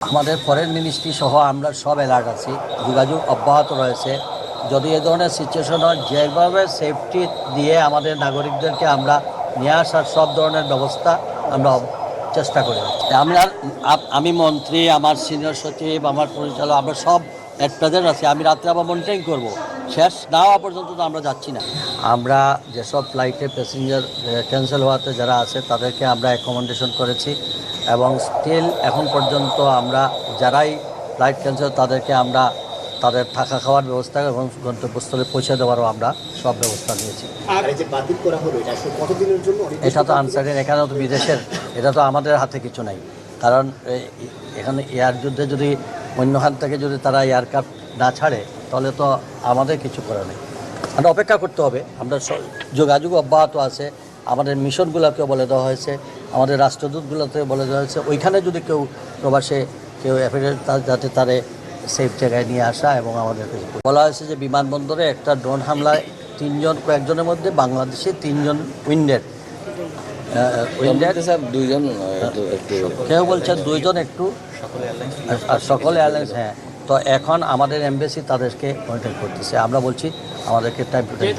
আমাদের foreign ministry সহ আমরা সব অ্যালার্ট আছি, যোগাযোগ অব্যাহত রয়েছে। যদি এ ধরনের সিচুয়েশন হয়, যেভাবে সেফটি দিয়ে আমাদের নাগরিকদেরকে আমরা নিয়ে আসার সব ধরনের ব্যবস্থা আমরা চেষ্টা করে যাচ্ছি। আমি মন্ত্রী, আমার সিনিয়র সচিব, আমার পরিচালক, আমরা সব অ্যাট প্রেজেন্ট আছি। আমি রাত্রে আবার মনিটরিং করব, শেষ না হওয়া পর্যন্ত তো আমরা যাচ্ছি না। আমরা যেসব ফ্লাইটে প্যাসেঞ্জার ক্যান্সেল হওয়াতে যারা আছে তাদেরকে আমরা অ্যাকোমোডেশন করেছি এবং স্টিল এখন পর্যন্ত আমরা যারাই ফ্লাইট ক্যান্সেল তাদেরকে আমরা তাদের থাকা খাওয়ার ব্যবস্থা এবং গন্তব্যস্থলে পৌঁছে দেওয়ারও আমরা সব ব্যবস্থা নিয়েছি। এটা তো আনসার্টেন, এখানে তো বিদেশের, এটা তো আমাদের হাতে কিছু নাই। কারণ এখানে এয়ার যুদ্ধে যদি অন্যখান থেকে যদি তারা এয়ারক্রাফট না ছাড়ে তাহলে তো আমাদের কিছু করার নেই, আমরা অপেক্ষা করতে হবে। আমরা যোগাযোগ অব্যাহত আছে, আমাদের মিশনগুলোকেও বলে দেওয়া হয়েছে, আমাদের রাষ্ট্রদূতগুলোতেও বলে দেওয়া হয়েছে ওইখানে যদি কেউ প্রবাসে কেউ অ্যাফিডেভিট যাতে তারে সেফ জায়গায় নিয়ে আসা এবং আমাদেরকে বলা হয়েছে যে বিমানবন্দরে একটা ড্রোন হামলায় কয়েকজনের মধ্যে বাংলাদেশে 3 জন উইন্ডেড, কেউ বলছেন 2 জন একটু, আর সকল এয়ারলাইন্স। হ্যাঁ, তো এখন আমাদের এমবেসি তাদেরকে মনিটর করতেছে। আমরা বলছি আমাদেরকে টাইম টু টাইম